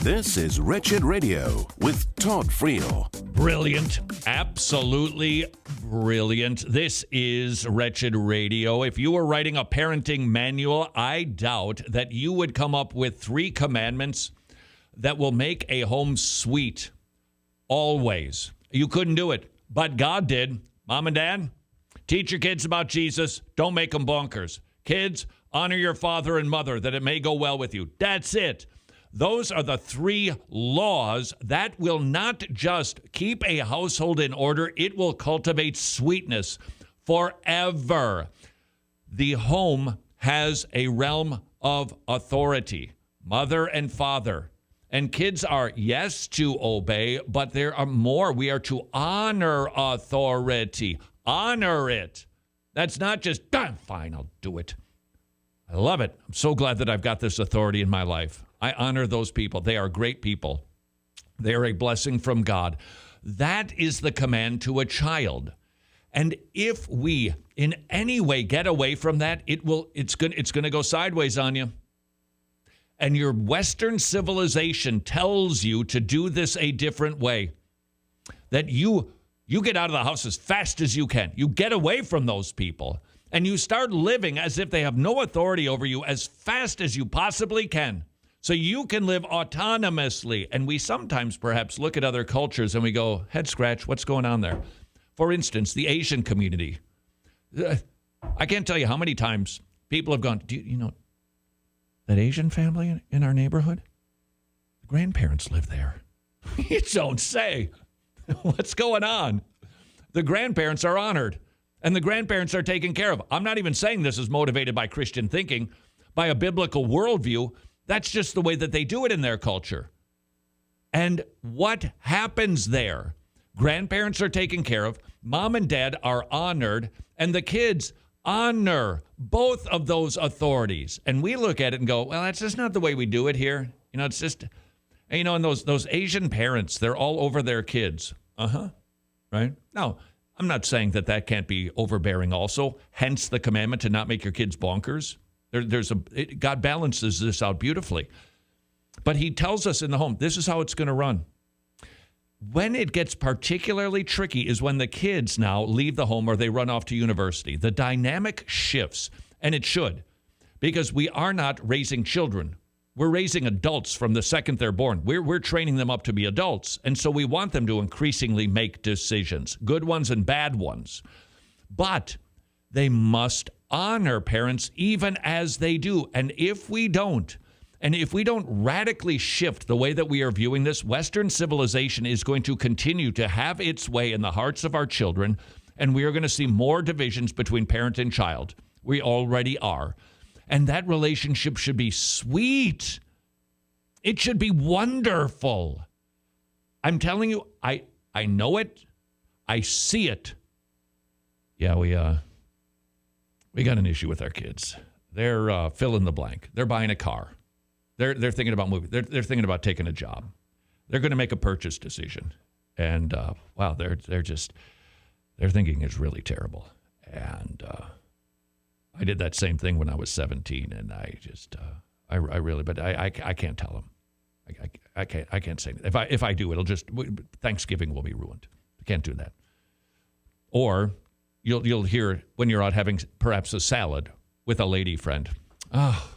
This is Wretched Radio with Todd Friel. Brilliant. Absolutely brilliant. This is Wretched Radio. If you were writing a parenting manual, I doubt that you would come up with 3 commandments that will make a home sweet. Always. You couldn't do it, but God did. Mom and Dad, teach your kids about Jesus. Don't make them bonkers. Kids, honor your father and mother that it may go well with you. That's it. Those are the 3 laws that will not just keep a household in order, it will cultivate sweetness forever. The home has a realm of authority, mother and father. And kids are, yes, to obey, but there are more. We are to honor authority. Honor it. That's not just, fine, I'll do it. I love it. I'm so glad that I've got this authority in my life. I honor those people. They are great people. They are a blessing from God. That is the command to a child. And if we in any way get away from that, it's going to go sideways on you. And your Western civilization tells you to do this a different way. That you get out of the house as fast as you can. You get away from those people. And you start living as if they have no authority over you as fast as you possibly can. So you can live autonomously. And we sometimes perhaps look at other cultures and we go, head scratch, what's going on there? For instance, the Asian community. I can't tell you how many times people have gone, do you know that Asian family in our neighborhood? The grandparents live there. You don't say. What's going on? The grandparents are honored. And the grandparents are taken care of. I'm not even saying this is motivated by Christian thinking, by a biblical worldview. That's just the way that they do it in their culture. And what happens there? Grandparents are taken care of. Mom and dad are honored. And the kids honor both of those authorities. And we look at it and go, well, that's just not the way we do it here. You know, it's just, you know, and those Asian parents, they're all over their kids. Right? Now, I'm not saying that can't be overbearing also, hence the commandment to not make your kids bonkers. God balances this out beautifully. But he tells us in the home, this is how it's going to run. When it gets particularly tricky is when the kids now leave the home or they run off to university. The dynamic shifts, and it should, because we are not raising children. We're raising adults from the second they're born. We're training them up to be adults. And so we want them to increasingly make decisions, good ones and bad ones. But they must honor parents even as they do. And if we don't radically shift the way that we are viewing this, Western civilization is going to continue to have its way in the hearts of our children. And we are going to see more divisions between parent and child. We already are. And that relationship should be sweet. It should be wonderful. I'm telling you, I know it. I see it. Yeah, we got an issue with our kids. They're fill in the blank. They're buying a car. They're thinking about moving. They're thinking about taking a job. They're going to make a purchase decision. And wow, their thinking is really terrible. And I did that same thing when I was 17, and I just, I really, but I can't tell them. I can't say that. If I do, it'll just, Thanksgiving will be ruined. I can't do that. Or you'll hear when you're out having perhaps a salad with a lady friend. Oh,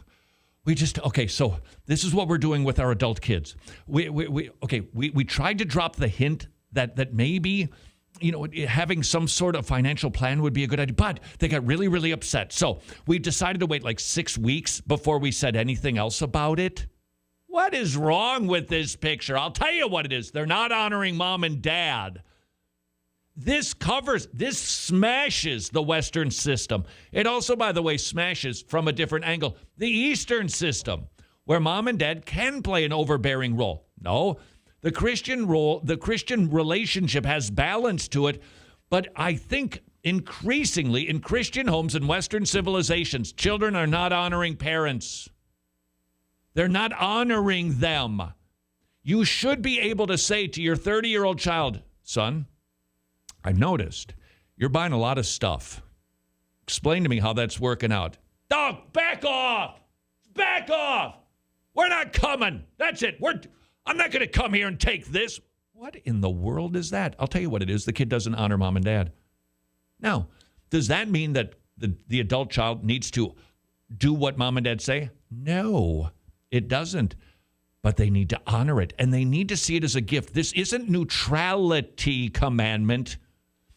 okay, so this is what we're doing with our adult kids. We tried to drop the hint that maybe, you know, having some sort of financial plan would be a good idea, but they got really, really upset. So we decided to wait like 6 weeks before we said anything else about it. What is wrong with this picture? I'll tell you what it is. They're not honoring mom and dad. This smashes the Western system. It also, by the way, smashes from a different angle the Eastern system, where mom and dad can play an overbearing role. No, the Christian relationship has balance to it, but I think increasingly in Christian homes and Western civilizations, children are not honoring parents. They're not honoring them. You should be able to say to your 30-year-old child, son, I've noticed you're buying a lot of stuff. Explain to me how that's working out. Dog, back off! Back off! We're not coming. That's it. I'm not going to come here and take this. What in the world is that? I'll tell you what it is. The kid doesn't honor mom and dad. Now, does that mean that the adult child needs to do what mom and dad say? No, it doesn't. But they need to honor it, and they need to see it as a gift. This isn't neutrality commandment.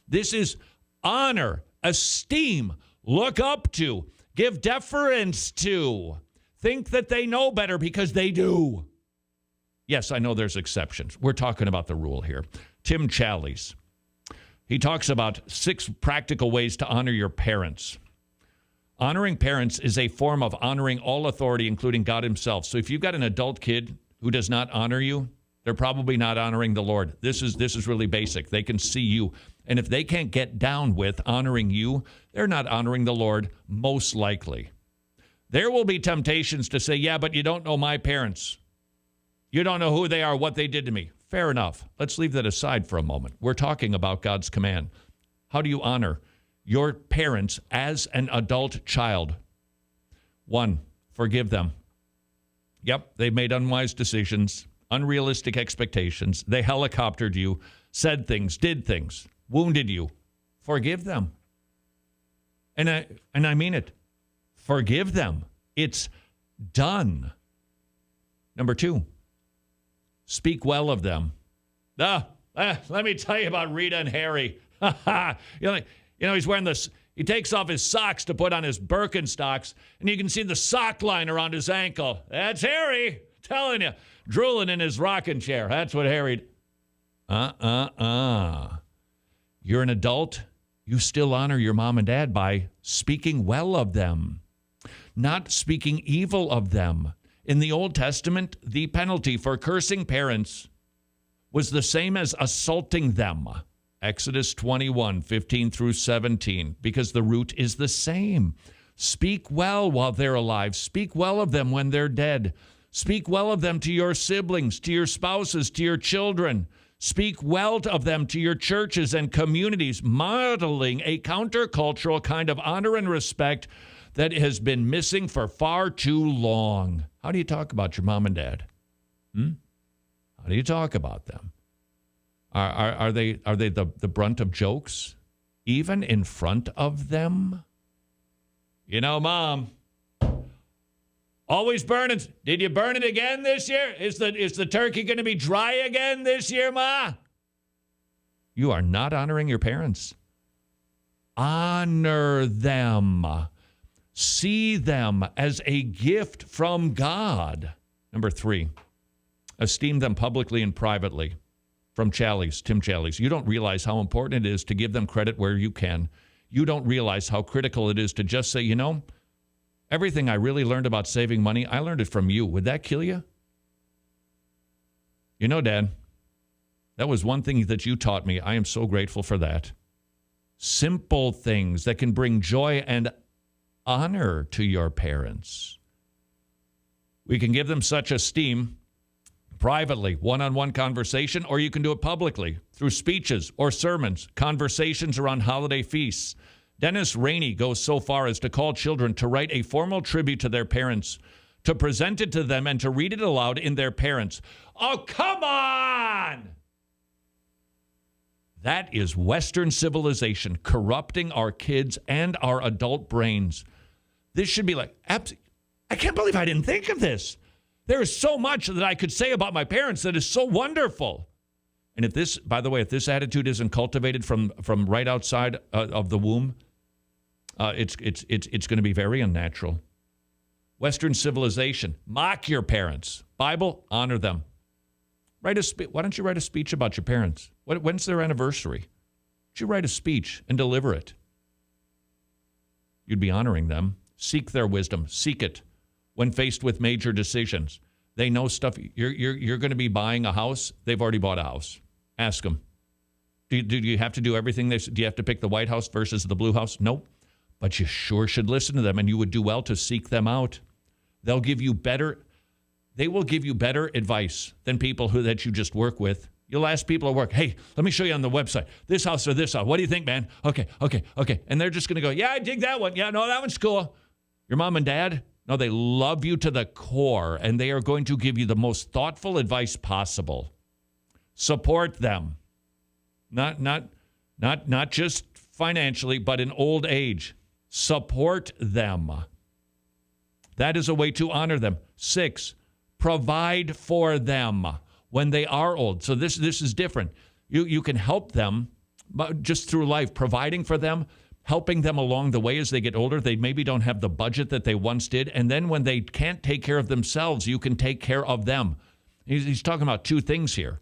This is honor, esteem, look up to, give deference to, think that they know better because they do. Yes, I know there's exceptions. We're talking about the rule here. Tim Challies, he talks about 6 practical ways to honor your parents. Honoring parents is a form of honoring all authority, including God himself. So if you've got an adult kid who does not honor you, they're probably not honoring the Lord. This is really basic. They can see you. And if they can't get down with honoring you, they're not honoring the Lord, most likely. There will be temptations to say, yeah, but you don't know my parents. You don't know who they are, what they did to me. Fair enough. Let's leave that aside for a moment. We're talking about God's command. How do you honor your parents as an adult child? 1, forgive them. Yep, they've made unwise decisions, unrealistic expectations. They helicoptered you, said things, did things, wounded you. Forgive them. And I mean it. Forgive them. It's done. Number 2, speak well of them. Let me tell you about Rita and Harry. You know, he's wearing this. He takes off his socks to put on his Birkenstocks, and you can see the sock line around his ankle. That's Harry, telling you. Drooling in his rocking chair. That's what Harry... You're an adult. You still honor your mom and dad by speaking well of them, not speaking evil of them. In the Old Testament, the penalty for cursing parents was the same as assaulting them. Exodus 21, 15 through 17, because the root is the same. Speak well while they're alive. Speak well of them when they're dead. Speak well of them to your siblings, to your spouses, to your children. Speak well of them to your churches and communities, modeling a countercultural kind of honor and respect that has been missing for far too long. How do you talk about your mom and dad? How do you talk about them? Are they the brunt of jokes, even in front of them? You know, Mom, always burning. Did you burn it again this year? Is the turkey going to be dry again this year, Ma? You are not honoring your parents. Honor them. See them as a gift from God. Number 3, esteem them publicly and privately. From Challies, Tim Challies. You don't realize how important it is to give them credit where you can. You don't realize how critical it is to just say, you know, everything I really learned about saving money, I learned it from you. Would that kill you? You know, Dad, that was one thing that you taught me. I am so grateful for that. Simple things that can bring joy and honor to your parents. We can give them such esteem privately, one-on-one conversation, or you can do it publicly through speeches or sermons, conversations around holiday feasts. Dennis Rainey goes so far as to call children to write a formal tribute to their parents, to present it to them, and to read it aloud in their parents. Oh, come on! That is Western civilization corrupting our kids and our adult brains. This should be like, I can't believe I didn't think of this. There is so much that I could say about my parents that is so wonderful. And if this, by the way, if this attitude isn't cultivated from right outside of the womb, it's going to be very unnatural. Western civilization, mock your parents. Bible, honor them. Why don't you write a speech about your parents? When's their anniversary? Why don't you write a speech and deliver it? You'd be honoring them. Seek their wisdom. Seek it. When faced with major decisions, they know stuff. You're going to be buying a house. They've already bought a house. Ask them. Do you have to do everything? Do you have to pick the White House versus the Blue House? Nope. But you sure should listen to them, and you would do well to seek them out. They will give you better advice than people that you just work with. You'll ask people at work, hey, let me show you on the website, this house or this house. What do you think, man? Okay. And they're just going to go, yeah, I dig that one. Yeah, no, that one's cool. Your mom and dad? No, they love you to the core, and they are going to give you the most thoughtful advice possible. Support them. Not just financially, but in old age. Support them. That is a way to honor them. 6, provide for them when they are old. So this is different. You can help them just through life, providing for them, helping them along the way as they get older. They maybe don't have the budget that they once did. And then when they can't take care of themselves, you can take care of them. He's talking about 2 things here.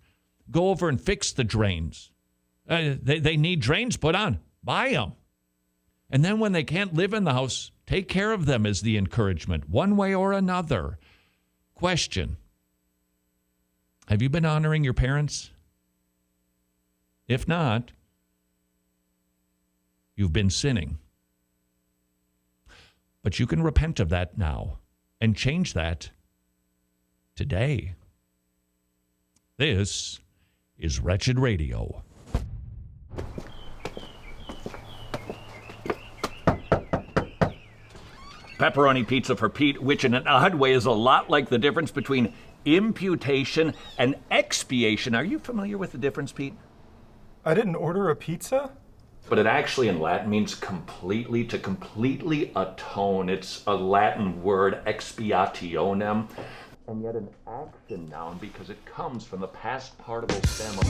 Go over and fix the drains. They need drains put on. Buy them. And then when they can't live in the house, take care of them is the encouragement, one way or another. Question. Have you been honoring your parents? If not, you've been sinning. But you can repent of that now and change that today. This is Wretched Radio. Pepperoni pizza for Pete, which in an odd way is a lot like the difference between imputation and expiation. Are you familiar with the difference, Pete? I didn't order a pizza? But it actually in Latin means completely, to completely atone. It's a Latin word, expiationem, and yet an action noun because it comes from the past participle stem of